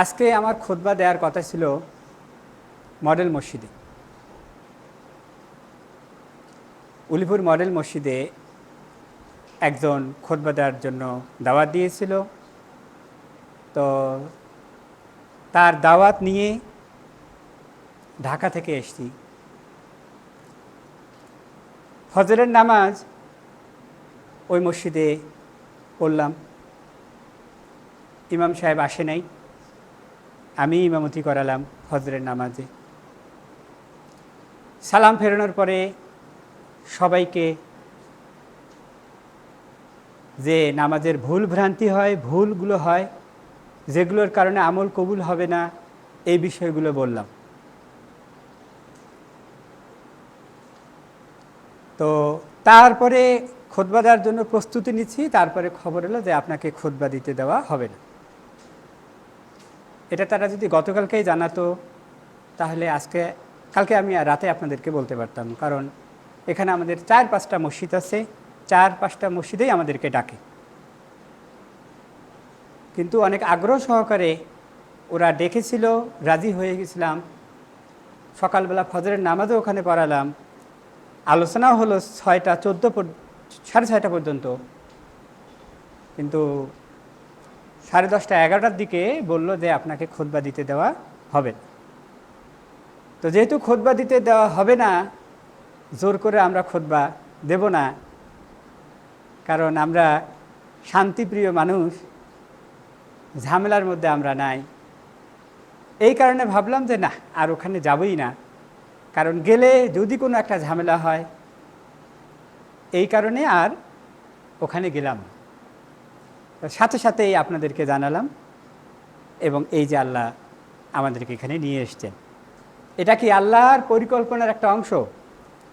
আজকে আমার খুতবা দেওয়ার কথা ছিল মডেল মসজিদে। উলিপুর মডেল মসজিদে একজন খুতবা দেওয়ার জন্য দাওয়াত দিয়েছিল। তো তার দাওয়াত নিয়ে ঢাকা থেকে এসেছি। ফজরের নামাজ ওই মসজিদে পড়লাম। ইমাম সাহেব আসে নাই, আমি ইমামতি করালাম ফজরের নামাজে। সালাম ফেরানোর পরে সবাইকে যে নামাজের ভুল ভ্রান্তি হয়, ভুলগুলো হয়, যেগুলোর কারণে আমল কবুল হবে না, এই বিষয়গুলো বললাম। তো তারপরে খুতবা দেওয়ার জন্য প্রস্তুতি নিচ্ছি। তারপরে খবর এলো যে আপনাকে খুতবা দিতে দেওয়া হবে না। এটা তারা যদি গতকালকেই জানাতো তাহলে কালকে আমি রাতে আপনাদেরকে বলতে পারতাম। কারণ এখানে আমাদের 4-5টা মসজিদ আছে, 4-5টা মসজিদেই আমাদেরকে ডাকে। কিন্তু অনেক আগ্রহ সহকারে ওরা ডেকেছিল, রাজি হয়ে গেছিলাম। সকালবেলা ফজরের নামাজও ওখানে পড়ালাম, আলোচনাও হলো 6টা 6:30 পর্যন্ত। কিন্তু 10:30 11টার দিকে বলল যে আপনাকে খুতবা দিতে দেওয়া হবে। তো যেহেতু খুতবা দিতে দেওয়া হবে না, জোর করে আমরা খুতবা দেব না, কারণ আমরা শান্তিপ্রিয় মানুষ, ঝামেলার মধ্যে আমরা নাই। এই কারণে ভাবলাম যে না, আর ওখানে যাবই না, কারণ গেলে যদি কোনো একটা ঝামেলা হয়, এই কারণে আর ওখানে গেলাম না। সাথে সাথেই আপনাদেরকে জানালাম, এবং এই যে আল্লাহ আমাদেরকে এখানে নিয়ে এসছেন, এটা কি আল্লাহর পরিকল্পনার একটা অংশ?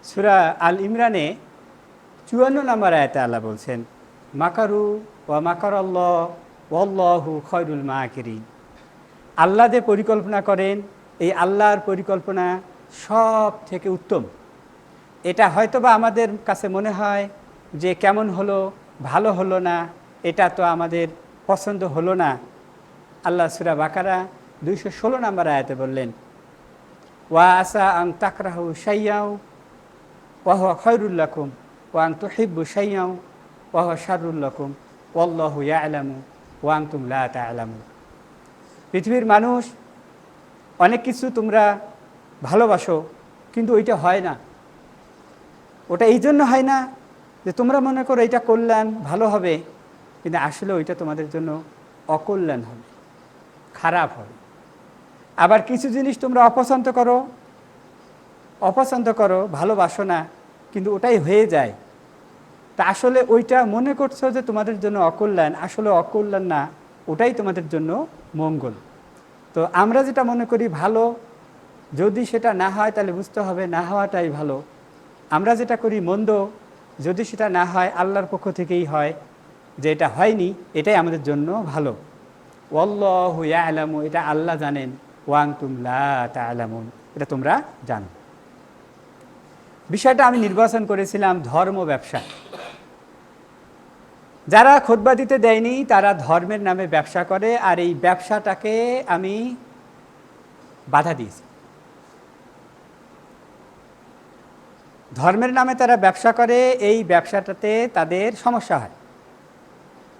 সূরা আল ইমরানে 54 নম্বর আয়াতে আল্লাহ বলছেন, মাকারু ওয়া মাকারাল্লাহ ওয়াল্লাহু খায়রুল মাকিরিন। আল্লাহ যে পরিকল্পনা করেন, এই আল্লাহর পরিকল্পনা সব থেকে উত্তম। এটা হয়তোবা আমাদের কাছে মনে হয় যে কেমন হলো, ভালো হলো না, এটা তো আমাদের পছন্দ হলো না। আল্লাহ সূরা বাকারা 216 নম্বর আয়াতে বললেন, ওয়া আসা আন তাকরাহু শাইয়াও ওয়া হুয়া খায়রুল লাকুম ওয়া আন তুহিব্বু শাইয়াও ওয়া হুয়া শাররুল লাকুম ওয়াল্লাহু ইয়ালামু ওয়া আনতুম লা তা'লামুন। পৃথিবীর মানুষ, অনেক কিছু তোমরা ভালোবাসো, কিন্তু ওইটা হয় না। ওটা এই জন্য হয় না যে তোমরা মনে করো এটা কল্যাণ, ভালো হবে, কিন্তু আসলে ওইটা তোমাদের জন্য অকল্যাণ হবে, খারাপ হবে। আবার কিছু জিনিস তোমরা অপছন্দ করো, ভালোবাসো না, কিন্তু ওটাই হয়ে যায়। তা আসলে ওইটা মনে করছো যে তোমাদের জন্য অকল্যাণ, আসলে অকল্যাণ না, ওটাই তোমাদের জন্য মঙ্গল। তো আমরা যেটা মনে করি ভালো, যদি সেটা না হয় তাহলে বুঝতে হবে না হওয়াটাই ভালো। আমরা যেটা করি মন্দ, যদি সেটা না হয় আল্লাহর পক্ষ থেকেই হয়, যে এটা হয়নি, এটাই আমাদের জন্য ভালো। ওয়াল্লাহু ইয়ালামু, এটা আল্লাহ জানেন, ওয়া আনতুম লা তা'লামুন, এটা তোমরা জানো। বিষয়টা আমি নির্বাচন করেছিলাম ধর্ম ব্যবসা। যারা খুতবা দিতে দেয়নি তারা ধর্মের নামে ব্যবসা করে, আর এই ব্যবসাটাকে আমি বাধা দিয়েছি। ধর্মের নামে তারা ব্যবসা করে, এই ব্যবসাটাতে তাদের সমস্যা হয়,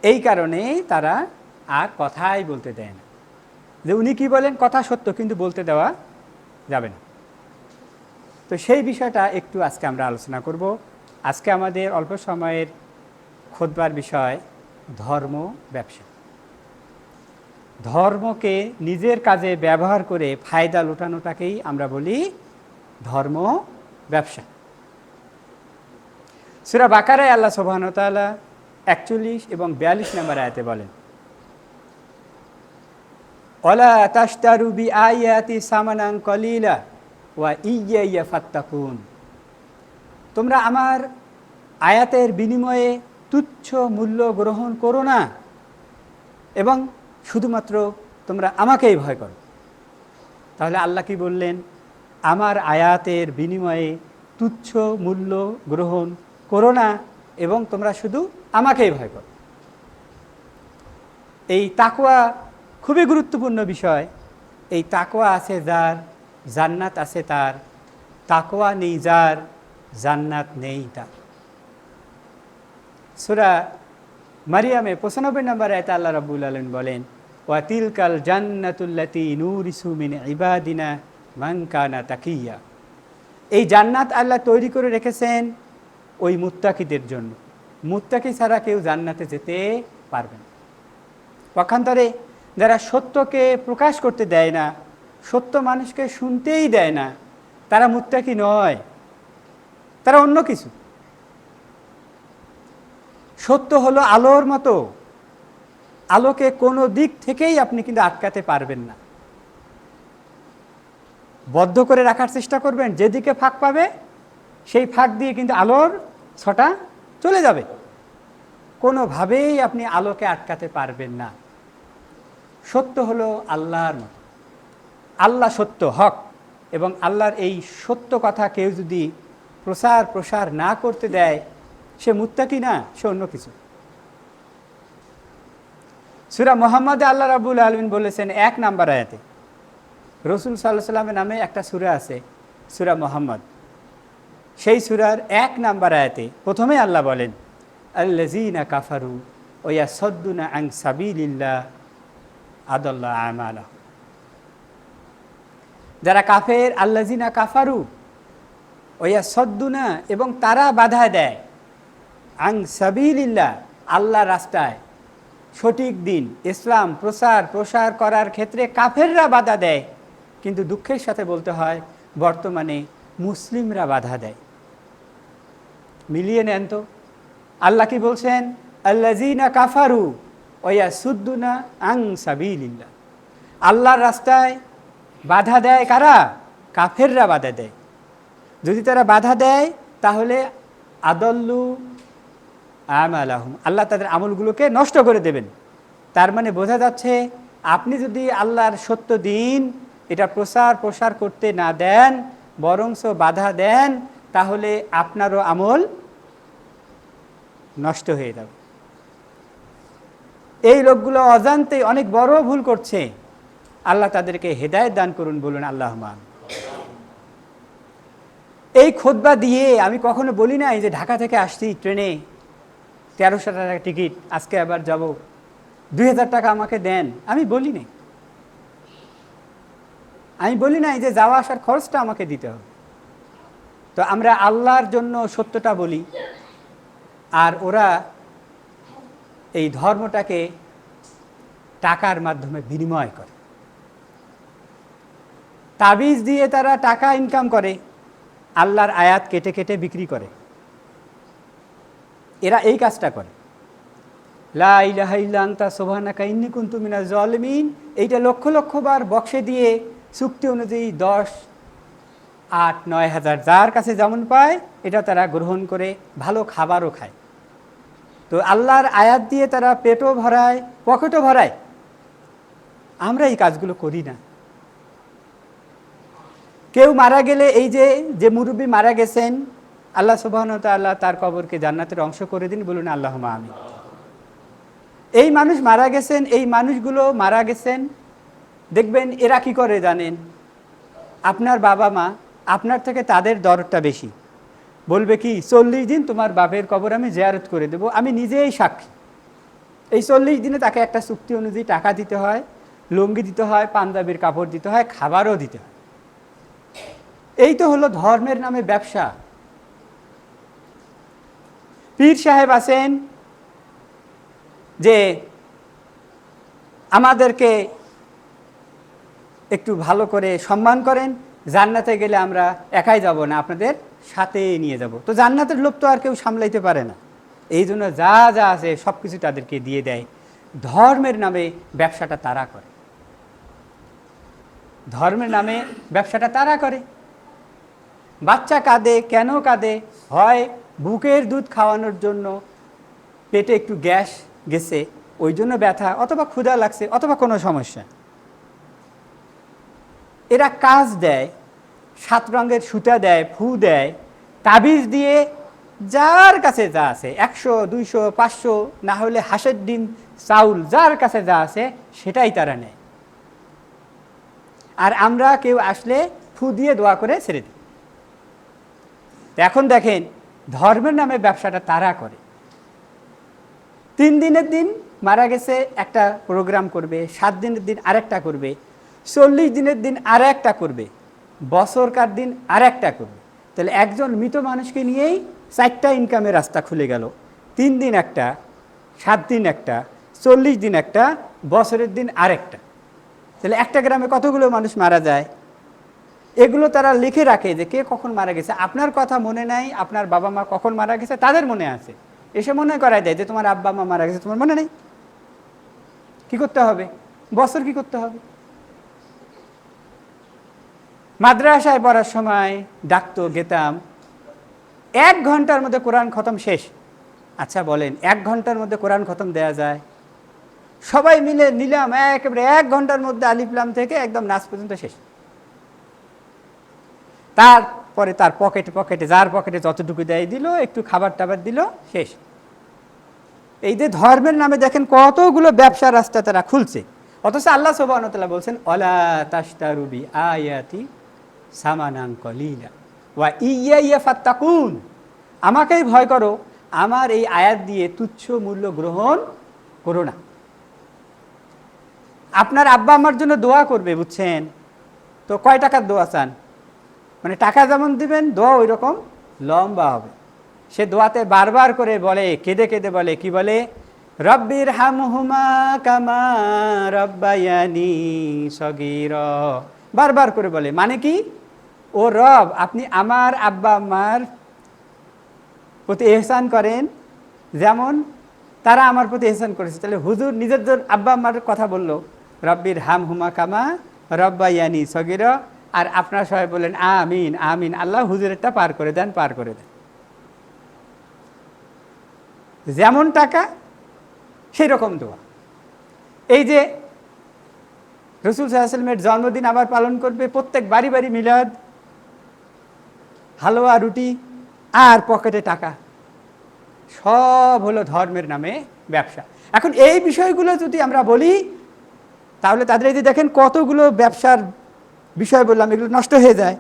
এই কারণে তারা আর কথাই বলতে দেয় না। যে উনি কি বলেন কথা সত্য, কিন্তু বলতে দেওয়া যাবে না। তো সেই বিষয়টা একটু আজকে আমরা আলোচনা করব। আজকে আমাদের অল্প সময়ের খুতবার বিষয় ধর্ম ব্যবসা। ধর্মকে নিজের কাজে ব্যবহার করে ফায়দা লুটানোটাকেই আমরা বলি ধর্ম ব্যবসা। সূরা বাকারায় আল্লাহ সুবহানাহু ওয়া তাআলা 41 এবং 42 নম্বর আয়াতে বলেন, ওয়ালা তাশতারু বিআয়াতি সামানান কলিলা ওয়া ইয়্যায়া ফাত্তাকুন। তোমরা আমার আয়াতের বিনিময়ে তুচ্ছ মূল্য গ্রহণ করো না, এবং শুধুমাত্র তোমরা আমাকেই ভয় করো। তাহলে আল্লাহ কি বললেন? আমার আয়াতের বিনিময়ে তুচ্ছ মূল্য গ্রহণ করো না, এবং তোমরা শুধু আমাকেই ভয় করো। এই তাকওয়া খুবই গুরুত্বপূর্ণ বিষয়। এই তাকওয়া আছে যার, জান্নাত আছে তার। তাকওয়া নেই যার, জান্নাত নেই তার। সূরা মারিয়ামে 95 নম্বর আয়াতে আল্লাহ রাব্বুল আলামিন বলেন, ওয়া তিলকাল জান্নাতুল্লাতী নুরিসু মিন ইবাদিনা মান কানা তাকিয়া। এই জান্নাত আল্লাহ তৈরি করে রেখেছেন ওই মুত্তাকিদের জন্য। মুত্তাকি ছাড়া কেউ জান্নাতে যেতে পারবে না। পক্ষান্তরে যারা সত্যকে প্রকাশ করতে দেয় না, সত্য মানুষকে শুনতেই দেয় না, তারা মুত্তাকি নয়, তারা অন্য কিছু। সত্য হলো আলোর মতো, আলোকে কোনো দিক থেকেই আপনি কিন্তু আটকাতে পারবেন না। বদ্ধ করে রাখার চেষ্টা করবেন, যেদিকে ফাঁক পাবে সেই ফাঁক দিয়ে কিন্তু আলোর ছটা চলে যাবে। কোনোভাবেই আপনি আলোকে আটকাতে পারবেন না। সত্য হলো আল্লাহর মতো, আল্লাহ সত্য, হক, এবং আল্লাহর এই সত্য কথা কেউ যদি প্রসার না করতে দেয়, সে মুত্তাকি না, সে অন্য কিছু। সূরা মুহাম্মদে আল্লাহ রাব্বুল আলামিন বলেছেন 1 নম্বর আয়াতে, রাসূল সাল্লাল্লাহু আলাইহি ওয়াসাল্লামের নামে একটা সূরা আছে, সূরা মুহাম্মদ। সেই সূরার 1 নম্বর আয়াতে প্রথমে আল্লাহ বলেন, আল্লাযীনা কাফারু ওয়া ইয়াসাদ্দুনা আন সাবিলিল্লাহ আদাল্লা আমালাহুম। যারা কাফের, আল্লাযীনা কাফারু ওয়া ইয়াসাদ্দুনা, এবং তারা বাধা দেয়, আন সাবিলিল্লাহ, আল্লাহর রাস্তায়, সঠিক দিন ইসলাম প্রসার করার ক্ষেত্রে কাফেররা বাধা দেয়। কিন্তু দুঃখের সাথে বলতে হয়, বর্তমানে মুসলিমরা বাধা দেয়। মিলিয়ে নেন তো, আল্লাহ কি বলছেন? আল্লাযীনা কাফারু ওয়া ইয়াসুদ্দুনা আন সাবিলিল্লাহ। আল্লাহর রাস্তায় বাধা দেয় কারা? কাফেররা বাধা দেয়। যদি তারা বাধা দেয় তাহলে আদাল্লু আমালাহুম, আল্লাহ তাদের আমলগুলোকে নষ্ট করে দেবেন। তার মানে বোঝা যাচ্ছে, আপনি যদি আল্লাহর সত্য দিন এটা প্রসার করতে না দেন, বরংস বাধা দেন, তাহলে আপনারও আমল নষ্ট হয়ে যাবে। এই লোকগুলো অজান্তে অনেক বড় ভুল করছে। আল্লাহ তাদেরকে হেদায়েত দান করুন, বলুন আল্লাহুম্মা। এই খুতবা দিয়ে আমি কখনো বলি নাই যে ঢাকা থেকে আসছি ট্রেনে 1300 টাকা টিকিট, আজকে আবার যাব, 2000 টাকা আমাকে দেন, আমি বলি নাই। আমি বলি নাই যে যাওয়া আসার খরচটা আমাকে দিতে হবে। তো আমরা আল্লাহর জন্য সত্যটা বলি, আর ওরা এই ধর্মটাকে টাকার মাধ্যমে বিনিময় করে। তাবিজ দিয়ে তারা টাকা ইনকাম করে, আল্লাহর আয়াত কেটে কেটে বিক্রি করে। এরা এই কাজটা করে। লা ইলাহা ইল্লা আনতা সুবহানাকা ইন্নী কুনতু মিনাজ জালিমিন, এইটা লক্ষ লক্ষ বার বক্সে দিয়ে চুক্তি অনুযায়ী 10, 8, 9 হাজার যার কাছে যেমন পায় এটা তারা গ্রহণ করে, ভালো খাবারও খায়। তো আল্লাহর আয়াত দিয়ে তারা পেটও ভরায়, পকেটও ভরায়। আমরা এই কাজগুলো করি না। কেউ মারা গেলে, এই যে মুরব্বী মারা গেছেন, আল্লাহ সুবহানাহু ওয়া তাআলা তার কবরকে জান্নাতের অংশ করে দিন, বলুন আল্লাহুম্মা আমিন। এই মানুষ মারা গেছেন, এই মানুষগুলো মারা গেছেন, দেখবেন এরা কি করে জানেন? আপনার বাবা মা, আপনার থেকে তাদের দরদটা বেশি। বলবে কি, 40 দিন তোমার বাপের কবর আমি জিয়ারত করে দেব, আমি নিজেই সাক্ষী। এই 40 দিনে তাকে একটা চুক্তি অনুযায়ী টাকা দিতে হয়, লুঙ্গি দিতে হয়, পাঞ্জাবির কাপড় দিতে হয়, খাবারও দিতে হয়। এই তো হলো ধর্মের নামে ব্যবসা। পীর সাহেব আছেন যে আমাদেরকে একটু ভালো করে সম্মান করেন, জান্নাতে গেলে আমরা একাই যাব না, আপনাদের সাথে নিয়ে যাব। তো জান্নাতের লোভ তো আর কেউ সামলাইতে পারে না, এই জন্য যা যা আছে সব কিছু তাদেরকে দিয়ে দেয়। ধর্মের নামে ব্যবসাটা তারা করে, ধর্মের নামে ব্যবসাটা তারা করে। বাচ্চা কাঁদে, কেন কাঁদে? হয় বুকের দুধ খাওয়ানোর জন্য, পেটে একটু গ্যাস গেছে ওই জন্য ব্যথা, অথবা ক্ষুধা লাগছে, অথবা কোনো সমস্যা। এরা কাজ দেয়, 7 রঙের সুতা দেয়, ফু দেয়, তাবিজ দিয়ে যার কাছে যা আছে 100, 200, 500, না হলে হাঁসের ডিম, চাউল, যার কাছে যা আছে সেটাই তারা নেয়। আর আমরা কেউ আসলে ফু দিয়ে দোয়া করে ছেড়ে দিই। এখন দেখেন ধর্মের নামে ব্যবসাটা তারা করে। 3 দিনের দিন মারা গেছে একটা প্রোগ্রাম করবে, 7 দিনের দিন আরেকটা করবে, 40 দিনের দিন আর একটা করবে, বছরকার দিন আর একটা করবে। তাহলে একজন মৃত মানুষকে নিয়েই 4টা ইনকামের রাস্তা খুলে গেল। 3 দিন একটা, 7 দিন একটা, 40 দিন একটা, বছরের দিন আরেকটা। তাহলে একটা গ্রামে কতগুলো মানুষ মারা যায়। এগুলো তারা লিখে রাখে যে কে কখন মারা গেছে। আপনার কথা মনে নাই, আপনার বাবা মা কখন মারা গেছে তাদের মনে আছে, এসে মনে করায় দেয় যে তোমার আব্বা মা মারা গেছে, তোমার মনে নেই। কি করতে হবে? বছর কি করতে হবে? মাদ্রাসায় পড়ার সময় ডাকতো, গেতাম, 1 ঘন্টার মধ্যে কোরআন খতম শেষ। আচ্ছা বলেন 1 ঘন্টার মধ্যে কোরআন খতম দেয়া যায়? সবাই মিলে নিলাম একেবারে 1 ঘন্টার মধ্যে আলিফ লাম থেকে একদম নাস পর্যন্ত শেষ। তারপরে তার পকেটে পকেটে যার পকেটে যতটুকু দেয় দিল, একটু খাবার টাবার দিল, শেষ। এই যে ধর্মের নামে দেখেন কতগুলো ব্যবসার রাস্তা তারা খুলছে। অথচ আল্লাহ সুবহানাহু ওয়া তাআলা বলছেন ওয়ালা তাশতারু বি আয়াতি সামানান কলিলা ওয়া ইয়্যায়া ফাত্তাকুন, আমাকেই ভয় করো, আমার এই আয়াত দিয়ে তুচ্ছ মূল্য গ্রহণ করো না। আপনার আব্বা আমার জন্য দোয়া করবে, বুঝছেন তো, কয় টাকার দোয়া চান? মানে টাকা যেমন দিবেন দোয়া ওই রকম লম্বা হবে। সে দোয়াতে বারবার করে বলে, কেঁদে কেঁদে বলে, কি বলে? রব্বির হামহুমা কামা রব্বায়ানি সগীরা, বারবার করে বলে। মানে কি? ও রব, আপনি আমার আব্বা আম্মার প্রতি ইহসান করেন যেমন তারা আমার প্রতি ইহসান করেছে। তাহলে হুজুর নিজের আব্বা আম্মার কথা বললো, রব্বির হামহুমা কামা রব্বায়ানি সগীরা, আর আপনারা সবাই বলেন আমিন আমিন, আল্লাহ হুজুরেরটা পার করে দেন, পার করে দেন। যেমন টাকা সেই রকম দোয়া। এই যে রাসূল সাল্লাল্লাহু আলাইহি ওয়াসাল্লামের জন্মদিন আবার পালন করবে, প্রত্যেক বাড়ি বাড়ি মিলাদ, হালুয়া রুটি আর পকেটে টাকা, সব হলো ধর্মের নামে ব্যবসা। এখন এই বিষয়গুলো যদি আমরা বলি তাহলে তাদের এই যে দেখেন কতগুলো ব্যবসার বিষয় বললাম, এগুলো নষ্ট হয়ে যায়।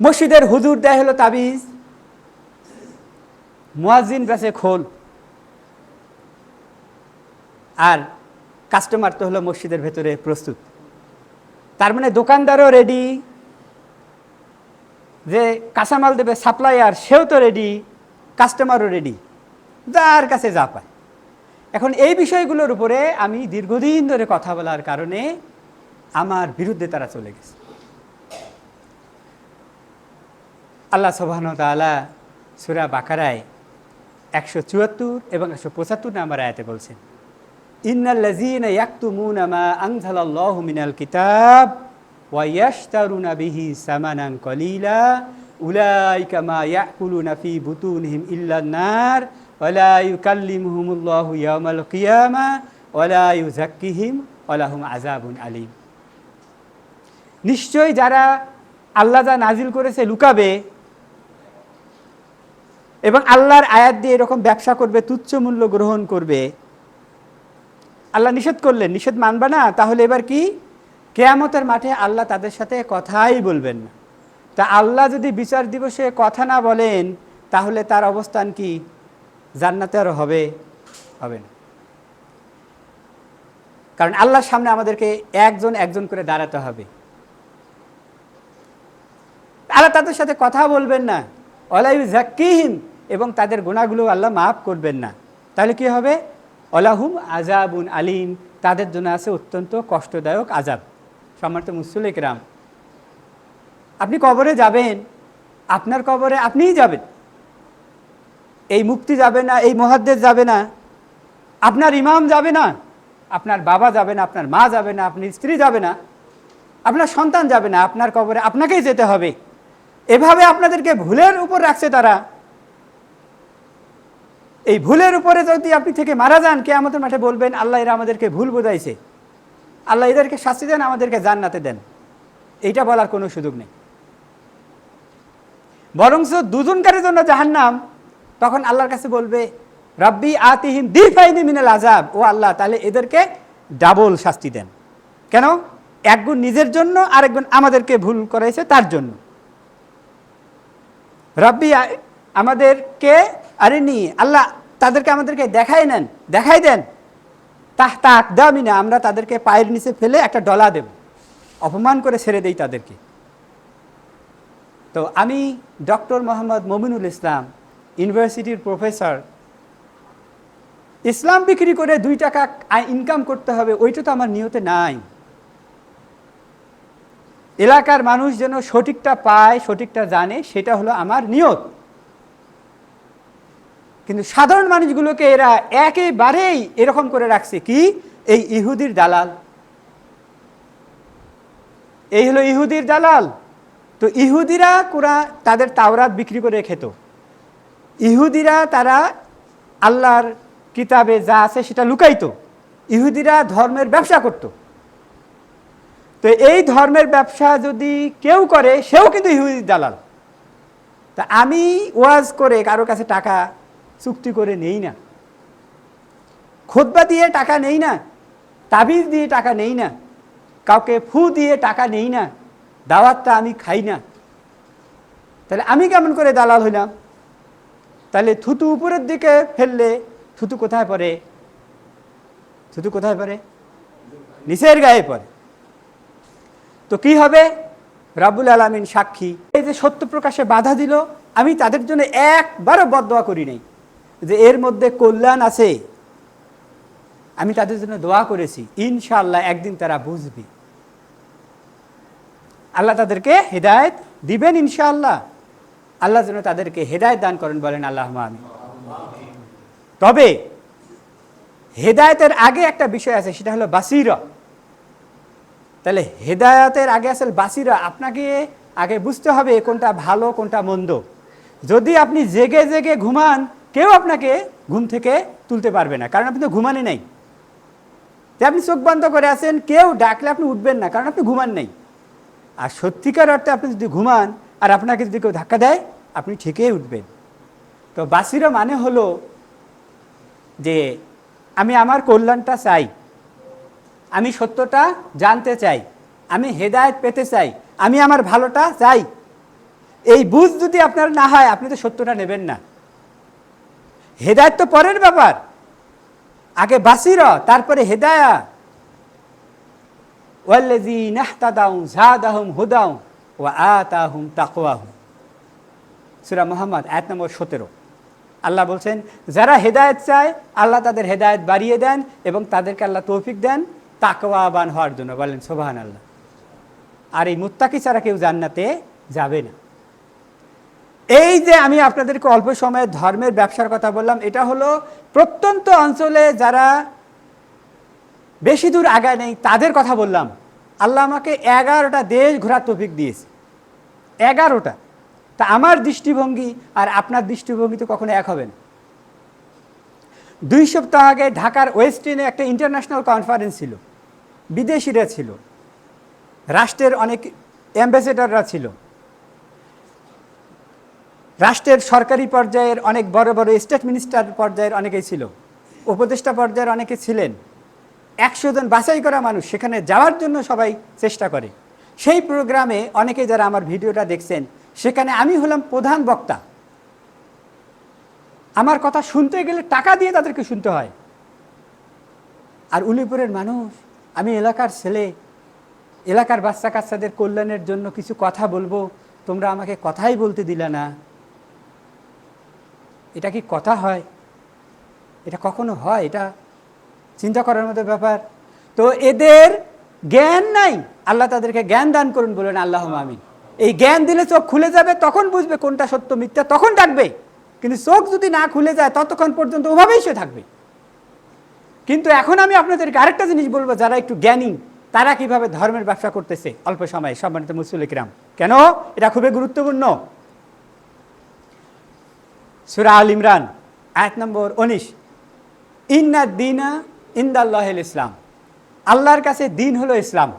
মসজিদের হুজুর দেয় হলো তাবিজ, মুয়াজ্জিন বেচে খোল, আর কাস্টমার তো হলো মসজিদের ভেতরে প্রস্তুত। তার মানে দোকানদারও রেডি, যে কাঁচামাল দেবে সাপ্লায়ার সেও তো রেডি, কাস্টমারও রেডি, যার কাছে যা পায়। এখন এই বিষয়গুলোর উপরে আমি দীর্ঘদিন ধরে কথা বলার কারণে আমার বিরুদ্ধে তারা চলে গেছে। আল্লাহ সুবহানাহু ওয়া তাআলা সূরা বাকারায় 174 এবং 175 নম্বর আয়াতে বলছেন, ইন্নাল্লাযীনা ইয়াকতুমুনা মা আনজালাল্লাহু মিনাল কিতাব ওয়া ইয়াশতারুনা বিহি সামানান কলিলা উলাইকা মা ইয়াকুলুনা ফি বুতুনিহিম ইল্লান নার ওয়া লা ইউকাল্লিমুহুমুল্লাহু ইয়াওমাল কিয়ামা ওয়া লা ইউযাক্কিহিম ওয়া লাহুম আযাবুন আলীম। নিশ্চয়ই যারা আল্লাহ যা নাজিল করেছে লুকাবে এবং আল্লাহর আয়াত দিয়ে এরকম ব্যবসা করবে, তুচ্ছ মূল্য গ্রহণ করবে। আল্লাহ নিষেধ করলেন, নিষেধ মানবে না, তাহলে এবার কি? কিয়ামতের মাঠে আল্লাহ তাদের সাথে কথাই বলবেন না। তা আল্লাহ যদি বিচার দিবসে কথা না বলেন তাহলে তার অবস্থান কি? জান্নাতে আর হবে না। কারণ আল্লাহর সামনে আমাদেরকে একজন একজন করে দাঁড়াতে হবে। আল্লাহ তাদের সাথে কথা বলবেন না, ওয়ালা ইউযাক্কিহিম, এবং তাদের গুনাহগুলো আল্লাহ মাফ করবেন না। তাহলে কি হবে? ওয়ালাহুম আযাবুন আলীম, তাদের জন্য আছে অত্যন্ত কষ্টদায়ক আযাব। সম্মানিত মুসল্লি কিরাম, আপনি কবরে যাবেন, আপনার কবরে আপনিই যাবেন, এই মুফতি যাবে না, এই মুহাদ্দিস যাবে না, আপনার ইমাম যাবে না, আপনার বাবা যাবে না, আপনার মা যাবে না, আপনার স্ত্রী যাবে না, আপনার সন্তান যাবে না, আপনার কবরে আপনাকেই যেতে হবে। এভাবে আপনাদেরকে ভুলের উপর রাখছে তারা। এই ভুলের উপরে যদি আপনি থেকে মারা যান, কিয়ামতের মাঠে বলবেন আল্লাহ এরা আমাদেরকে ভুল বোঝাইছে, আল্লাহ এদেরকে শাস্তি দেন, আমাদেরকে জান্নাতে দেন। এইটা বলার কোনো সুযোগ নেই। বরঞ্চ দুজনকারের জন্য জাহান্নাম। তখন আল্লাহর কাছে বলবে, রাব্বি আতিহিম দিফাইনি মিনাল আযাব, ও আল্লাহ তাহলে এদেরকে ডাবল শাস্তি দেন। কেন? একগুণ নিজের জন্য, আরেকগুণ আমাদেরকে ভুল করাইছে তার জন্য। রাব্বি আমাদেরকে আরিনি, আল্লাহ তাদেরকে আমাদেরকে দেখাই দেন তাহতা আকদামিনা, আমরা তাদেরকে পায়ের নিচে ফেলে একটা ডলা দেব, অপমান করে ছেড়ে দেই তাদেরকে। তো আমি ডক্টর মোহাম্মদ মমিনুল ইসলাম, ইউনিভার্সিটির প্রফেসর, ইসলাম বিক্রি করে 2 টাকা ইনকাম করতে হবে ওইটা তো আমার নিয়তে নাই। এলাকার মানুষ যেন সঠিকটা পায়, সঠিকটা জানে, সেটা হলো আমার নিয়ত। কিন্তু সাধারণ মানুষগুলোকে এরা একেবারেই এরকম করে রাখছে কি, এই ইহুদির দালাল, এই হলো ইহুদির দালাল। তো ইহুদিরা তাদের তাওরাত বিক্রি করে খেত, ইহুদিরা তারা আল্লাহর কিতাবে যা আছে সেটা লুকাইতো, ইহুদিরা ধর্মের ব্যবসা করত। তো এই ধর্মের ব্যবসা যদি কেউ করে, সেও কিন্তু ইহুদির দালাল। তা আমি ওয়াজ করে কারো কাছে টাকা চুক্তি করে নেই না, খুতবা দিয়ে টাকা নেই না, তাবিজ দিয়ে টাকা নেই না, কাউকে ফু দিয়ে টাকা নেই না, দাওয়াতটা আমি খাই না। তাহলে আমি কেমন করে দালাল হইলাম? তাহলে থুতু উপরের দিকে ফেললে থুতু কোথায় পড়ে? থুতু কোথায় পড়ে? নিচের গায়ে পড়ে। তো কি হবে? রাব্বুল আলামিন সাক্ষী, এই যে সত্য প্রকাশে বাধা দিল, আমি তাদের জন্য একবারও বদদোয়া করি নাই যে এর মধ্যে কল্যাণ আছে। আমি তাদের জন্য দোয়া করেছি, ইনশাআল্লাহ একদিন তারা বুঝবে, আল্লাহ তাদেরকে হেদায়েত দিবেন ইনশাআল্লাহ। আল্লাহ যেন তাদেরকে হেদায়েত দান করেন, বলেন আল্লাহুম্মা আমিন। তবে হেদায়েতের আগে একটা বিষয় আছে, সেটা হলো বাসিরা। তাহলে হেদায়েতের আগে আসলে বাসিরা, আপনাকে আগে বুঝতে হবে কোনটা ভালো কোনটা মন্দ। যদি আপনি জেগে জেগে ঘুমান, কেউ আপনাকে ঘুম থেকে তুলতে পারবে না, কারণ আপনি তো ঘুমানি নাই। তাই আপনি চোখ বন্ধ করে আছেন, কেউ ডাকলে আপনি উঠবেন না, কারণ আপনি ঘুমান নাই। আর সত্যিকার অর্থে আপনি যদি ঘুমান আর আপনাকে যদি কেউ ধাক্কা দেয়, আপনি ঠিকই উঠবেন। তো বাসিরা মানে হলো যে আমি আমার কল্যাণটা চাই, আমি সত্যটা জানতে চাই, আমি হেদায়েত পেতে চাই, আমি আমার ভালোটা চাই। এই বুঝ যদি আপনার না হয়, আপনি তো সত্যটা নেবেন না। হেদায়েত তো পরের ব্যাপার, আগে বাসিরা তারপরে হেদায়েত। ওয়াল্লাযীনা ইহতাদাউ যাদাহুম হুদা ওয়া আতাহুম তাকওয়াহুম, সূরা মুহাম্মদ আয়াত নম্বর 17। আল্লাহ বলছেন, যারা হেদায়েত চায় আল্লাহ তাদের হেদায়েত বাড়িয়ে দেন এবং তাদেরকে আল্লাহ তৌফিক দেন তাকওয়াবান হওয়ার জন্য, বলেন সুবহানাল্লাহ। আর এই মুত্তাকি ছাড়া কেউ জান্নাতে যাবে না। এই যে আমি আপনাদেরকে অল্প সময়ে ধর্মের ব্যবসার কথা বললাম, এটা হলো প্রত্যন্ত অঞ্চলে যারা বেশি দূর আগায় নেই তাদের কথা বললাম। আল্লাহ আমাকে 11টা দেশ ঘোরার তৌফিক দিয়েছে, 11টা। তা আমার দৃষ্টিভঙ্গি আর আপনার দৃষ্টিভঙ্গি তো কখনো এক হবে না। 2 সপ্তাহ আগে ঢাকার ওয়েস্টিনে একটা ইন্টারন্যাশনাল কনফারেন্স ছিল, বিদেশিরা ছিল, রাষ্ট্রের অনেক অ্যাম্বাসেডররা ছিল, রাষ্ট্রের সরকারি পর্যায়ের অনেক বড় বড় স্টেট মিনিস্টার পর্যায়ের অনেকেই ছিল, উপদেষ্টা পর্যায়ের অনেকে ছিলেন। 100 জন বাছাই করা মানুষ সেখানে যাওয়ার জন্য সবাই চেষ্টা করে। সেই প্রোগ্রামে অনেকে যারা আমার ভিডিওটা দেখছেন, সেখানে আমি হলাম প্রধান বক্তা। আমার কথা শুনতে গেলে টাকা দিয়ে তাদেরকে শুনতে হয়। আর উলিপুরের মানুষ, আমি এলাকার ছেলে, এলাকার বাচ্চা কাচ্চাদের কল্যাণের জন্য কিছু কথা বলবো, তোমরা আমাকে কথাই বলতে দিলে না। এটা কি কথা হয়? এটা কখনো হয়? এটা চিন্তা করার মতো ব্যাপার। তো এদের জ্ঞান নাই, আল্লাহ তাদেরকে জ্ঞান দান করুন, বলেন আল্লাহুম্মা আমিন। এই জ্ঞান দিলে চোখ খুলে যাবে, তখন বুঝবে কোনটা সত্য মিথ্যা, তখন ডাকবে। কিন্তু চোখ যদি না খুলে যায়, ততক্ষণ পর্যন্ত ওভাবেই সে থাকবে। কিন্তু এখন আমি আপনাদেরকে আরেকটা জিনিস বলবো, যারা একটু জ্ঞানী তারা কিভাবে ধর্মের ব্যবসা করতেছে অল্প সময়ে, সম্মানিত মুসলিম কিরাম। কেন? এটা খুবই গুরুত্বপূর্ণ। সূরা আল ইমরান আয়াত নম্বর 19, ইন্না দীনা ইনদাল্লাহিল ইসলাম, আল্লাহর কাছে দিন হলো ইসলাম।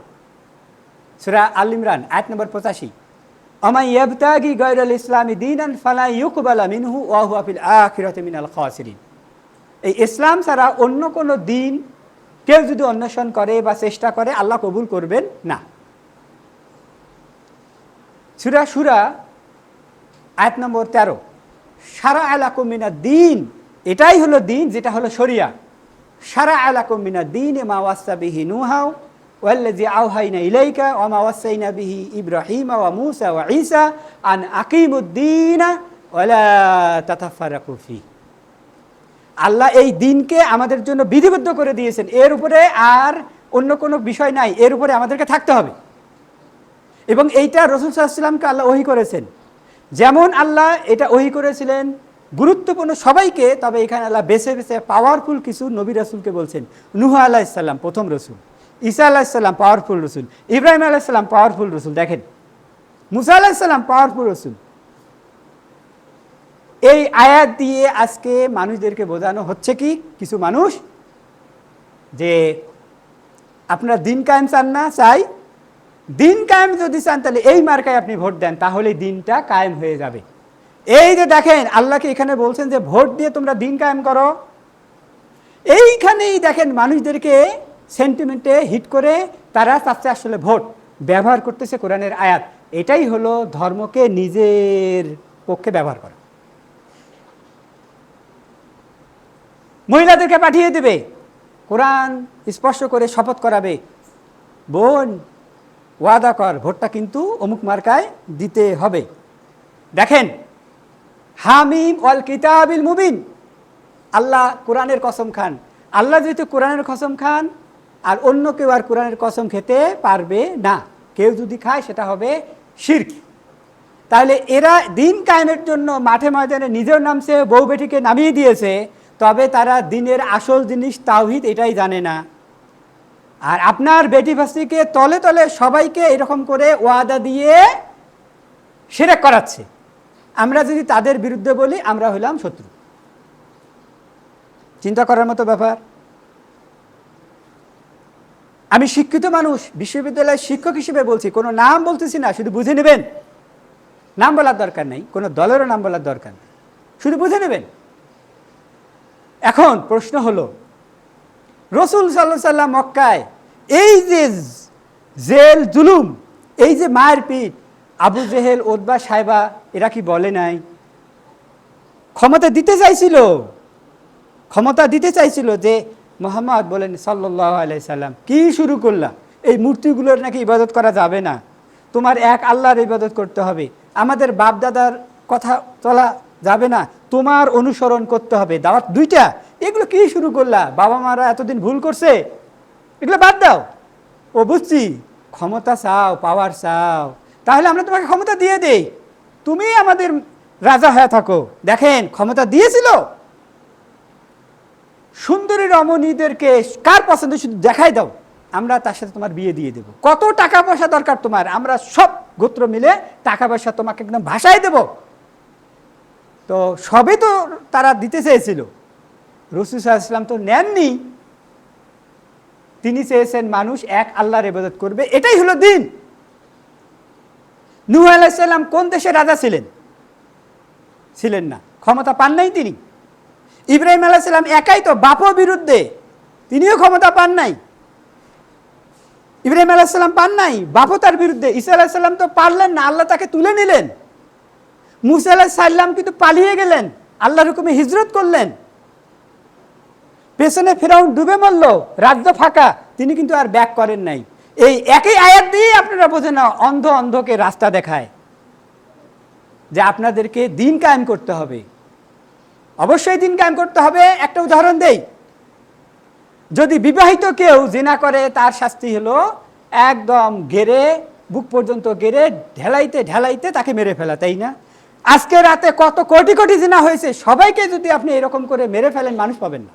সূরা আল ইমরান আয়াত নম্বর 85, আমান ইয়াবতাগি গায়রাল ইসলামি দীনান ফালা ইউকবালা মিনহু ওয়া হুয়া ফিল আখিরাতি মিনাল খাসিরিন। এই ইসলাম ছাড়া অন্য কোনো দিন কেউ যদি অন্বেষণ করে বা চেষ্টা করে আল্লাহ কবুল করবেন না। সূরা শুরা আয়াত নম্বর 13, শারা আলাকুম মিনাদ দ্বীন, এটাই হলো দিন, যেটা হলো শরিয়া। শারা আলাকুম মিনাদ দ্বীন মা ওয়াসা বিহি নূহা ওয়াল্লাযী আওহাইনা ইলাইকা ওয়া মা ওয়াসাইনা বিহি ইব্রাহিমা ওয়া মূসা ওয়া ঈসা আন আকিমুদ্দীনা ওয়া লা তাতাফারাকু ফীহি। আল্লাহ এই দিনকে আমাদের জন্য বিধিবদ্ধ করে দিয়েছেন, এর উপরে আর অন্য কোনো বিষয় নাই, এর উপরে আমাদেরকে থাকতে হবে। এবং এইটা রাসূল সাল্লাল্লাহু আলাইহি ওয়াসাল্লামকে আল্লাহ ওহী করেছেন। যেমন আল্লাহ এটা ওহী করেছিলেন গুরুত্বপূর্ণ সবাইকে, তবে এখানে আল্লাহ বেছে বেছে পাওয়ারফুল কিছু নবী রাসূলকে বলছেন। নূহ আলাইহিস সালাম প্রথম রসুল, ঈসা আলাইহিস সালাম পাওয়ারফুল রসুল, ইব্রাহিম আলাইহিস সালাম পাওয়ারফুল রসুল, দেখেন মূসা আলাইহিস সালাম পাওয়ারফুল রসুল। এই আয়াত দিয়ে আজকে মানুষদেরকে বোঝানো হচ্ছে কি, কিছু মানুষ যে আপনারা দিন কায়েম চান না, চাই দিন কায়েম যদি চান তাহলে এই মার্কায় আপনি ভোট দেন, তাহলে দিনটা কায়েম হয়ে যাবে। এই যে দেখেন আল্লাহকে এখানে বলছেন যে ভোট দিয়ে তোমরা দিন কায়েম করো। এইখানেই দেখেন মানুষদেরকে সেন্টিমেন্টে হিট করে তারা চাচ্ছে আসলে ভোট ব্যবহার করতেছে কোরআনের আয়াত। এটাই হলো ধর্মকে নিজের পক্ষে ব্যবহার করা। মহিলাদেরকে পাঠিয়ে দেবে, কোরআন স্পষ্ট করে শপথ করাবে, বোন ওয়াদা কর ভোটটা কিন্তু অমুক মার্কায় দিতে হবে। দেখেন হামিম ওয়াল কিতাবিল মুবিন, আল্লাহ কোরআনের কসম খান। আল্লাহ যেহেতু কোরআনের কসম খান, আর অন্য কেউ আর কোরআনের কসম খেতে পারবে না। কেউ যদি খায় সেটা হবে শিরক। তাহলে এরা দিন কায়েমের জন্য মাঠে ময়দানে নিজের নামছে, বউ বেটিকে নামিয়ে দিয়েছে, তবে তারা দিনের আসল জিনিস তাওহীদ এটাই জানে না। আর আপনার বেটি ফাসিকে তলে তলে সবাইকে এরকম করে ওয়াদা দিয়ে শিরক করাচ্ছে। আমরা যদি তাদের বিরুদ্ধে বলি আমরা হলাম শত্রু। চিন্তা করার মতো ব্যাপার। আমি শিক্ষিত মানুষ, বিশ্ববিদ্যালয়ের শিক্ষক হিসেবে বলছি, কোনো নাম বলতেছি না, শুধু বুঝে নেবেন। নাম বলার দরকার নেই, কোনো দলেরও নাম বলার দরকার নেই, শুধু বুঝে নেবেন। এখন প্রশ্ন হলো, রাসূল সাল্লাল্লাহু আলাইহি ওয়াসাল্লাম মক্কায় এই যে জেল জুলুম, এই যে মায়ের পিঠ, আবু জেহেল উতবা সাইবা এরা কি বলে নাই? ক্ষমতা দিতে চাইছিল, ক্ষমতা দিতে চাইছিল যে মুহাম্মদ বলেন সাল্লাল্লাহু আলাইহি সাল্লাম কি শুরু করলা, এই মূর্তিগুলোর নাকি ইবাদত করা যাবে না, তোমার এক আল্লাহর ইবাদত করতে হবে, আমাদের বাপ দাদার কথা চলা যাবে না, তোমার অনুসরণ করতে হবে, দাওয়াত দুইটা, এগুলো কি শুরু করলা? বাবা মারা এতদিন ভুল করছে, এগুলো বাদ দাও। ও বুঝছি ক্ষমতা চাও, পাওয়ার চাও, তাহলে আমরা তোমাকে ক্ষমতা দিয়ে দেই, তুমি আমাদের রাজা হয়ে থাকো। দেখেন ক্ষমতা দিয়েছিল, সুন্দরী রমণীদেরকে কার পছন্দ শুধু দেখাই দাও, আমরা তার সাথে তোমার বিয়ে দিয়ে দেব। কত টাকা পয়সা দরকার তোমার, আমরা সব গোত্র মিলে টাকা পয়সা তোমাকে একদম ভাসায় দেব। তো সবে তো তারা দিতে চেয়েছিল, রাসূল সাল্লাল্লাহু আলাইহি ওয়াসাল্লাম তো নেননি। তিনি চেয়েছেন মানুষ এক আল্লাহর ইবাদত করবে, এটাই হলো দিন। নূহ আলাইহিস সালাম কোন দেশের রাজা ছিলেন? ছিলেন না, ক্ষমতা পান নাই তিনি। ইব্রাহিম আলাইহিস সালাম একাই তো, বাপও বিরুদ্ধে, তিনিও ক্ষমতা পান নাই। ইব্রাহিম আলাইহিস সালাম পান নাই, বাপও তার বিরুদ্ধে। ঈসা আলাইহিস সালাম তো পারলেন না, আল্লাহ তাকে তুলে নিলেন। মূসা আলাইহিস সালাম কিন্তু পালিয়ে গেলেন, আল্লাহর হুকুমে হিজরত করলেন। পেছনে ফেরাউন ডুবে মরল, রাজ্য ফাঁকা, তিনি কিন্তু আর ব্যাক করেন নাই। এই একই আয়াত দিয়ে আপনারা বোঝেন না, অন্ধ অন্ধকে রাস্তা দেখায় যে আপনাদেরকে দিন কায়েম করতে হবে। অবশ্যই দিন কায়েম করতে হবে। একটা উদাহরণ দেই, যদি বিবাহিত কেউ জিনা করে তার শাস্তি হলো একদম গেরে, বুক পর্যন্ত গেরে ঢেলাইতে ঢেলাইতে তাকে মেরে ফেলা, তাই না? আজকে রাতে কত কোটি কোটি জিনা হয়েছে, সবাইকে যদি আপনি এরকম করে মেরে ফেলেন, মানুষ পাবেন না,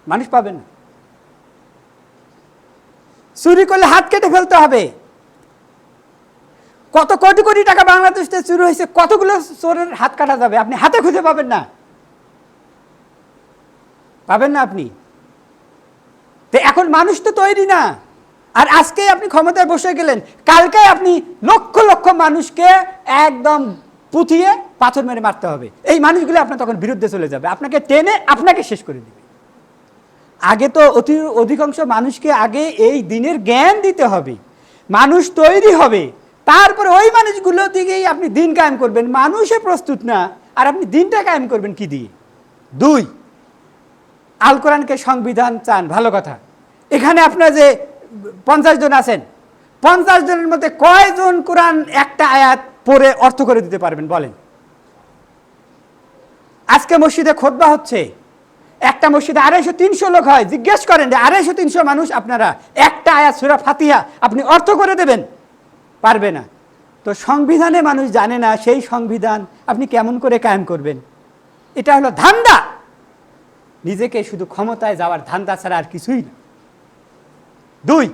মানুষ পাবেন না। চুরি করলে হাত কেটে ফেলতে হবে। কত কোটি কোটি টাকা বাংলাদেশে চুরি হয়েছে, কতগুলো চোরের হাত কাটা যাবে, আপনি হাতে খুঁজে পাবেন না, পাবেন না আপনি। তো এখন মানুষ তো তৈরি না, আর আজকে আপনি ক্ষমতায় বসে গেলেন, কালকে আপনি লক্ষ লক্ষ মানুষকে একদম পুঁথিয়ে পাথর মেরে মারতে হবে। এই মানুষগুলো আপনার তখন বিরুদ্ধে চলে যাবে, আপনাকে টেনে আপনাকে শেষ করে দেবে। আগে তো অধিকাংশ মানুষকে আগে এই দিনের জ্ঞান দিতে হবে, মানুষ তৈরি হবে, তারপরে ওই মানুষগুলো দিকেই আপনি দিন কায়েম করবেন। মানুষে প্রস্তুত না, আর আপনি দিনটা কায়েম করবেন কি দিয়ে? 2, আল কোরআনকে সংবিধান চান, ভালো কথা। এখানে আপনার যে 50 জন আছেন, 50 জনের মধ্যে কয়জন কোরআন একটা আয়াত পড়ে অর্থ করে দিতে পারবেন বলেন? আজকে মসজিদে খুতবা হচ্ছে, একটা মসজিদে 250-300 লোক হয়, জিজ্ঞেস করেন যে 250-300 মানুষ আপনারা একটা আয়াত সূরা ফাতিহা আপনি অর্থ করে দেবেন? পারবে না। তো সংবিধানে মানুষ জানে না, সেই সংবিধান আপনি কেমন করে কায়েম করবেন? এটা হলো ধান্দা, নিজেকে শুধু ক্ষমতায় যাওয়ার ধান্দা ছাড়া আর কিছুই না। 2,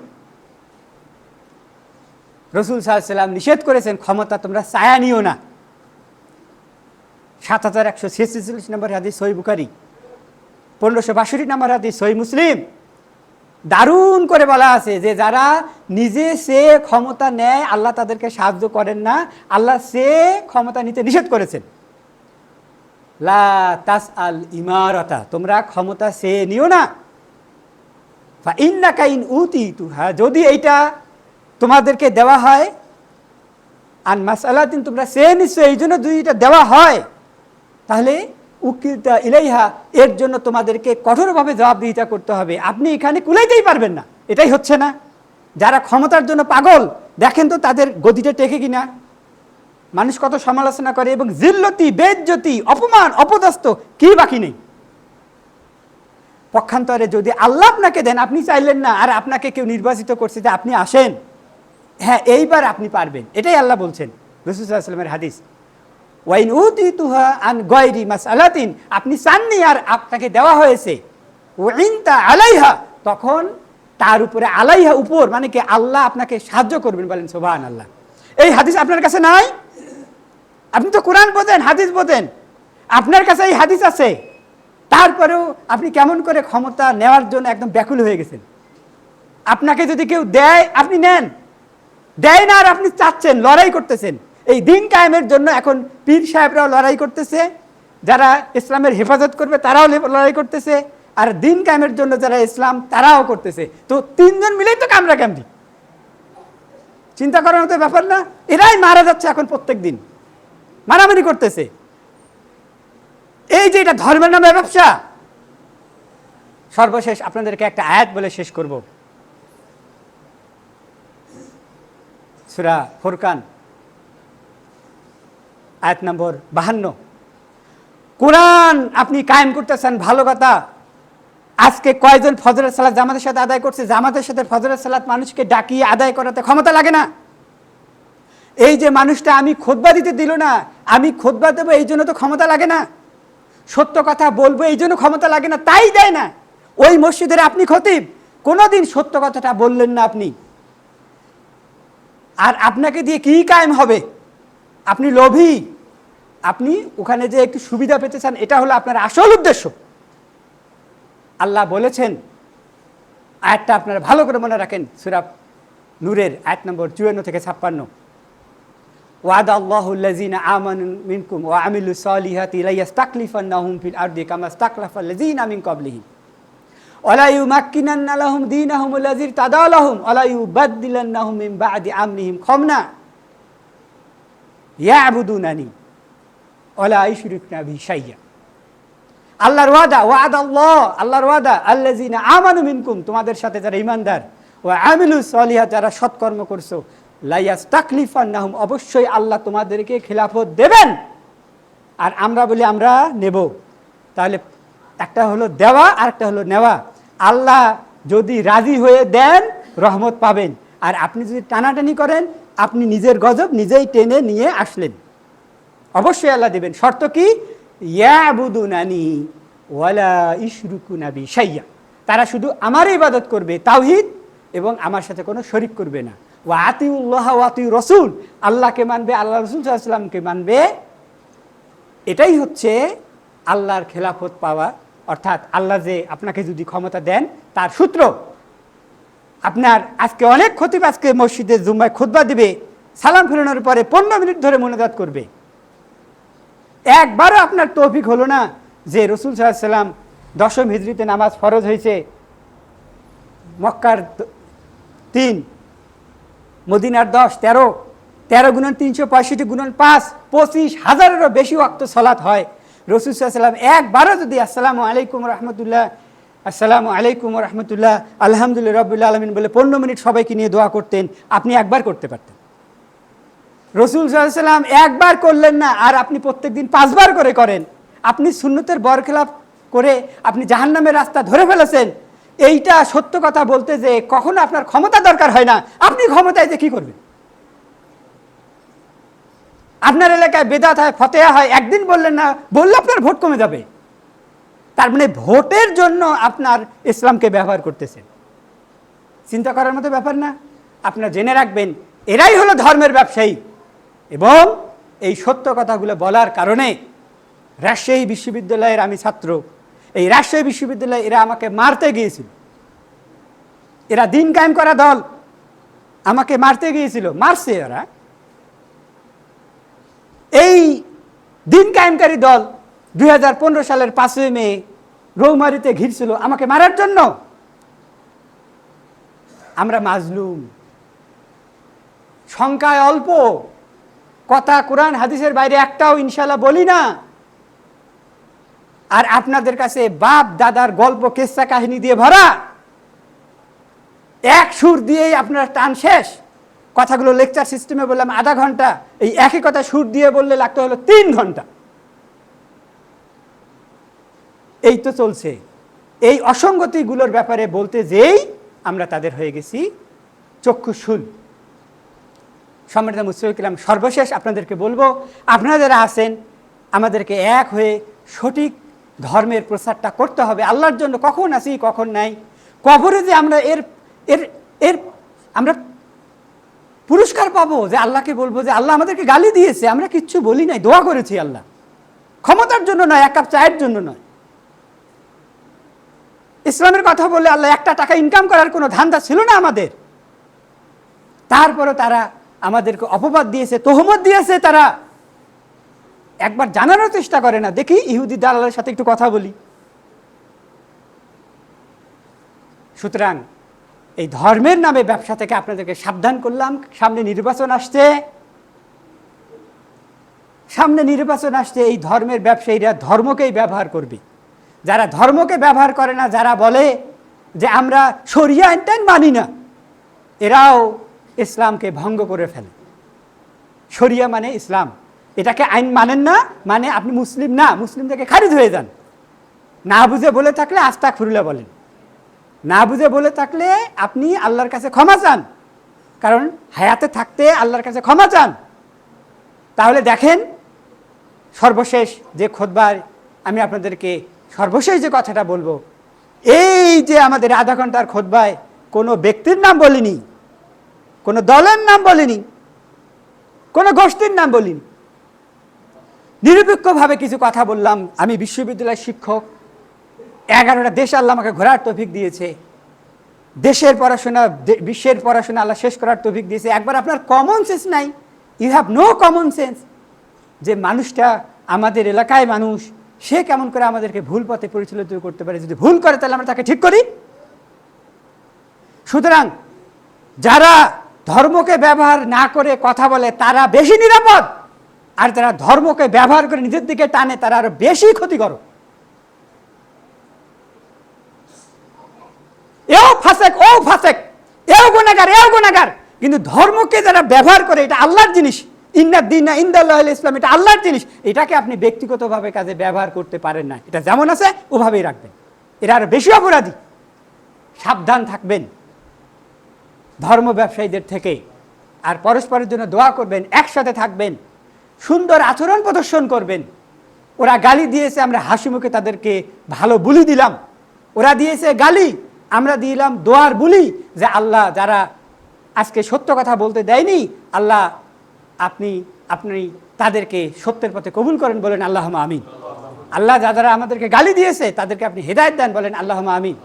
রাসূল সাল্লাল্লাহু আলাইহি ওয়াসাল্লাম নিষেধ করেছেন ক্ষমতা তোমরা ছায়া নিও না। 7146 নম্বর হাদিস সহিহ বুখারী, 1562 নম্বর হাদিস সহিহ মুসলিম। দারুণ করে বলা আছে যে যারা নিজে সে ক্ষমতা নেয় আল্লাহ তাদেরকে সাহায্য করেন না, আল্লাহ সে ক্ষমতা নিতে নিষেধ করেছেন। লা তাসআল ইমারাতা, তোমরা ক্ষমতা সে নিও না। ফা ইন্নাকা ইন উতিতুহা, যদি এইটা তোমাদেরকে দেওয়া হয়, আন মাসআলাতিন, তোমরা সে নিশ্চয় এই জন্য যদি এটা দেওয়া হয়, তাহলে উকিলতা ইলাইহা, এর জন্য তোমাদেরকে কঠোরভাবে জবাবদিহিতা করতে হবে। আপনি এখানে কুলাইতেই পারবেন না, এটাই হচ্ছে না। যারা ক্ষমতার জন্য পাগল, দেখেন তো তাদের গদিটা টেকে কিনা। মানুষ কত সমালোচনা করে, এবং জিল্লতি, বেইজ্জতি, অপমান, অপদস্থ কি বাকি নেই। পক্ষান্তরে যদি আল্লাহ আপনাকে দেন, আপনি চাইলেন না, আর আপনাকে কেউ নির্বাচিত করছে যে আপনি আসেন, হ্যাঁ এইবার আপনি পারবেন, এটাই আল্লাহ বলছেন। রাসূল সাল্লাল্লাহু আলাইহি ওয়াসাল্লামের হাদিস, ওয়াইন উতিতুহা আন গায়রি মাসআলাতিন, আপনি চাননি আর আপনাকে দেওয়া হয়েছে, ওয়াইনতা আলাইহা, তখন তার উপরে, আলাইহা উপর মানে কি আল্লাহ আপনাকে সাহায্য করবেন, বলেন সুবহানাল্লাহ। এই হাদিস আপনার কাছে নাই? আপনি তো কোরআন বোঝেন, হাদিস বোঝেন, আপনার কাছে এই হাদিস আছে, তারপরেও আপনি কেমন করে ক্ষমতা নেওয়ার জন্য একদম ব্যাকুল হয়ে গেছেন? আপনাকে যদি কেউ দেয় আপনি নেন, দেয় না আর আপনি চাচ্ছেন, লড়াই করতেছেন। এই দিন কায়েমের জন্য এখন পীর সাহেবরাও লড়াই করতেছে, যারা ইসলামের হেফাজত করবে তারাও লড়াই করতেছে, আর দিন কায়েমের জন্য যারা ইসলাম তারাও করতেছে। তো 3 জন মিলেই তো কামরা কামড়ি। চিন্তা করার মতো ব্যাপার না? এরাই মারা যাচ্ছে এখন, প্রত্যেক দিন মারামারি করতেছে। এই যে এটা ধর্মের নামে ব্যবসা। সর্বশেষ আপনাদেরকে একটা আয়াত বলে শেষ করব। সূরা ফুরকান আয়াত নম্বর 52। কোরআন আপনি কায়েম করতেছেন, ভালো কথা। আজকে কয়জন ফজরের সালাত জামাতের সাথে আদায় করছে? জামাতের সাথে ফজরের সালাত মানুষকে ডাকিয়ে আদায় করাতে ক্ষমতা লাগে না। এই যে মানুষটা আমি খুতবা দিতে দিল না, আমি খুতবা দেবো এই জন্য তো ক্ষমতা লাগে না। সত্য কথা বলবো এই জন্য ক্ষমতা লাগে না, তাই দেয় না। ওই মসজিদের আপনি খতিব, কোনোদিন সত্য কথাটা বললেন না আপনি, আর আপনাকে দিয়ে কি কায়েম হবে? আপনি লোভী, আপনি ওখানে যে একটু সুবিধা পেতে চান, এটা হলো আপনার আসল উদ্দেশ্য। আল্লাহ বলেছেন, আয়াতটা আপনারা ভালো করে মনে রাখেন, সূরা নূরের আয়াত নম্বর 54 থেকে 56। ওয়াদাল্লাহুল্লাযীনা আমানু মিনকুম ওয়া আমিলুস সালিহাতি লায়াস্তাকলিফান্নাহুম ফিল আরদি কামা ইসতাকলাফাল্লাযীনা মিন ক্বাবলিহিম ওয়া লা ইউমাক্কিনান্না লাহুম দীনাহুমুল্লাযী ইরতাদা লাহুম ওয়া লা ইউবাদদিলান্নাহুম মিন বা'দি আমরিহিম খামনা ইয়াবুদুনানি ওয়া লা ইউশরিকুনা বিহি শাইয়্যা। আল্লাহর ওয়াদা, ওয়াদাল্লাহ, আল্লাহর ওয়াদা, আল্লাযীনা আমানু মিনকুম, তোমাদের সাথে যারা ঈমানদার, ওয়া আমিলুস সালিহাত, যারা সৎকর্ম করছো, লায়াস্তাকলিফান্নাহুম, অবশ্যই আল্লাহ তোমাদেরকে খিলাফত দেবেন। আর আমরা বলি আমরা নেব। তাহলে একটা হলো দেওয়া আর একটা হলো নেওয়া। আল্লাহ যদি রাজি হয়ে দেন রহমত পাবেন, আর আপনি যদি টানাটানি করেন আপনি নিজের গজব নিজেই টেনে নিয়ে আসলেন। অবশ্যই আল্লাহ দেবেন, শর্ত কি? ইয়াবুদুনানি ওয়ালা ইশরিকুনা বি শাইয়্যা, তারা শুধু আমার ইবাদত করবে, তাওহীদ, এবং আমার সাথে কোনো শরিক করবে না। ওয়া আতিউল্লাহ ওয়া আতিউর রাসূল, আল্লাহকে মানবে, আল্লাহ রাসূল সাল্লাল্লাহু আলাইহি ওয়াসাল্লামকে মানবে। এটাই হচ্ছে আল্লাহর খেলাফত পাওয়া, অর্থাৎ আল্লাহ যে আপনাকে যদি ক্ষমতা দেন তার সূত্র। আপনার আজকে অনেক খতিব আজকে মসজিদে জুম্মায় খুতবা দিবে, সালাম ফেরানোর পরে 15 মিনিট ধরে মোনাজাত করবে। একবারও আপনার তৌফিক হলো না যে রাসূল সাল্লাল্লাহু আলাইহি ওয়াসাল্লাম 10ম হিজরিতে নামাজ ফরজ হয়েছে, মক্কার 3, মদিনার 10, 13, 13 গুণন 365 গুণন 5, 25,000-এরও বেশি ওয়াক্ত সালাত হয়। রাসূল সাল্লাল্লাহু আলাইহি ওয়াসাল্লাম একবারও যদি আসসালামু আলাইকুম রাহমাতুল্লাহ, আসসালামু আলাইকুম রাহমাতুল্লাহ, আলহামদুলিল্লাহ রাব্বিল আলামিন বলে 15 মিনিট সবাইকে নিয়ে দোয়া করতেন, আপনি একবার করতে পারতেন। রাসূল সাল্লাল্লাহু আলাইহি ওয়াসাল্লাম একবার করলেন না, আর আপনি প্রত্যেকদিন 5 বার করে করেন। আপনি সুন্নতের বরখেলাপ করে আপনি জাহান্নামের রাস্তা ধরে ফেলেছেন। এইটা সত্য কথা বলতে যে কখনো আপনার ক্ষমতা দরকার হয় না, আপনি ক্ষমতায় যে কি করবেন? আপনার এলাকায় বেদাত হয়, ফতেয়া হয়, একদিন বললেন না, বললে আপনার ভোট কমে যাবে। তার মানে ভোটের জন্য আপনার ইসলামকে ব্যবহার করতেছেন। চিন্তা করার মতো ব্যাপার না? আপনারা জেনে রাখবেন, এরাই হলো ধর্মের ব্যবসায়ী। এবং এই সত্য কথাগুলো বলার কারণে রাজশাহী বিশ্ববিদ্যালয়ের আমি ছাত্র, এই রাজশাহী বিশ্ববিদ্যালয়ে এরা আমাকে মারতে গিয়েছিল। এরা দিন কায়েম করা দল আমাকে মারতে গিয়েছিল, মারছে এরা। এই দিন কায়েমকারী দল 2015 সালের 5ই মে রৌমারীতে ঘিরছিল আমাকে মারার জন্য। আমরা মাজলুম, সংখ্যায় অল্প, কথা কোরআন হাদিসের বাইরে একটাও ইনশাআল্লাহ বলি না। আর আপনাদের কাছে বাপ দাদার গল্প কিস্সা কাহিনী দিয়ে ভরা, এক সুর দিয়েই আপনার টান শেষ। কথাগুলো লেকচার সিস্টেমে বললাম আধা ঘন্টা, এই একই কথা সুর দিয়ে বললে লাগতে হলো 3 ঘন্টা। এই তো চলছে। এই অসঙ্গতিগুলোর ব্যাপারে বলতে যেই আমরা তাদের হয়ে গেছি চক্ষুশূল। সম্মানিত মুসলিম কিরাম, সর্বশেষ আপনাদেরকে বলবো, আপনারা যারা আছেন আমাদেরকে এক হয়ে সঠিক ধর্মের প্রচারটা করতে হবে আল্লাহর জন্য। কখন আসি কখন নাই, কবরে যে আমরা এর এর এর আমরা পুরস্কার পাবো, যে আল্লাহকে বলবো যে আল্লাহ আমাদেরকে গালি দিয়েছে, আমরা কিচ্ছু বলি নাই, দোয়া করেছি আল্লাহ, ক্ষমতার জন্য নয়, 1 কাপ চায়ের জন্য নয়। ইসলামের কথা বলে আল্লাহ 1টা টাকা ইনকাম করার কোনো ধান্দা ছিল না আমাদের। তারপরও তারা আমাদেরকে অপবাদ দিয়েছে, তোহমত দিয়েছে। তারা একবার জানানোর চেষ্টা করে না। দেখি ইহুদি দালালের সাথে একটু কথা বলি। সুতরাং এই ধর্মের নামে ব্যবসা থেকে আপনাদেরকে সাবধান করলাম। সামনে নির্বাচন আসছে, সামনে নির্বাচন আসছে। এই ধর্মের ব্যবসায়ীরা ধর্মকেই ব্যবহার করবে। যারা ধর্মকে ব্যবহার করে না, যারা বলে যে আমরা শরিয়া আইন মানি না, এরাও ইসলামকে ভঙ্গ করে ফেলে। শরিয়া মানে ইসলাম, এটাকে আইন মানেন না মানে আপনি মুসলিম না, মুসলিম থেকে খারিজ হয়ে যান। না বুঝে বলে থাকলে আস্তাগফিরুল্লাহ বলেন, না বুঝে বলে থাকলে আপনি আল্লাহর কাছে ক্ষমা চান, কারণ হায়াতে থাকতে আল্লাহর কাছে ক্ষমা চান। তাহলে দেখেন, সর্বশেষ যে খুতবায় আমি আপনাদেরকে সর্বশেষ যে কথাটা বলবো, এই যে আমাদের আধা ঘন্টার খুতবায় কোনো ব্যক্তির নাম বলিনি, কোনো দলের নাম বলিনি, কোনো গোষ্ঠীর নাম বলিনি, নিরপেক্ষভাবে কিছু কথা বললাম। আমি বিশ্ববিদ্যালয়ের শিক্ষক, 11টা দেশ আল্লাহ আমাকে ঘোরার তৌফিক দিয়েছে। দেশের পড়াশোনা, বিশ্বের পড়াশোনা আল্লাহ শেষ করার তৌফিক দিয়েছে। একবার আপনার কমন সেন্স নাই, you have no common sense, যে মানুষটা আমাদের এলাকায় মানুষ, সে কেমন করে আমাদেরকে ভুল পথে পরিচালিত করতে পারে। যদি ভুল করে তাহলে আমরা তাকে ঠিক করি। সুতরাং যারা ধর্মকে ব্যবহার না করে কথা বলে তারা বেশি নিরাপদ, আর যারা ধর্মকে ব্যবহার করে নিজের দিকে টানে তারা আরো বেশি ক্ষতিকর। এও ফাসেক, ও ফাসেক, এও গুনাহগার, এও গুনাহগার। কিন্তু ধর্মকে যারা ব্যবহার করে, এটা আল্লাহর জিনিস, ইন্নাদ দীনা ইনদাল্লাহিল ইসলাম, এটা আল্লাহর জিনিস। এটাকে আপনি ব্যক্তিগতভাবে কাজে ব্যবহার করতে পারেন না। এটা যেমন আছে ওভাবেই রাখবেন, এরা আরো বেশি অপরাধী। সাবধান থাকবেন ধর্ম ব্যবসায়ীদের থেকে। আর পরস্পরের জন্য দোয়া করবেন, একসাথে থাকবেন, সুন্দর আচরণ প্রদর্শন করবেন। ওরা গালি দিয়েছে, আমরা হাসি মুখে তাদেরকে ভালো বুলি দিলাম। ওরা দিয়েছে গালি, আমরা দিলাম দোয়ার বুলি, যে আল্লাহ যারা আজকে সত্য কথা বলতে দেয়নি, আল্লাহ আপনি তাদেরকে সত্যের পথে কবুল করেন, বলেন আল্লাহুম্মা আমিন। আল্লাহ যারা আমাদেরকে গালি দিয়েছে তাদেরকে আপনি হেদায়েত দেন, বলেন আল্লাহুম্মা আমিন।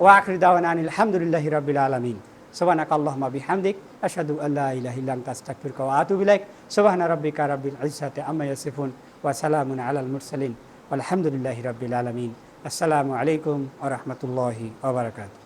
ওয়া আখিরু দাওয়ানা আনিল হামদুলিল্লাহি রাব্বিল আলামিন। সুবহানাকা আল্লাহুম্মা বিহামদিক আশহাদু আল্লা ইলাহা ইল্লা আনতা আস্তাগফিরুকা ওয়া আতুবু ইলাইক সুবহানা রাব্বিকা রাব্বিল ইজ্জাতি আম্মা ইয়াসিফুন ওয়া সালামুন আলাল মুরসালিন আলহামদুলিল্লাহি রাব্বিল আলামিন। আসসালামু আলাইকুম ওয়া রাহমাতুল্লাহি ওয়া বারাকাতুহু।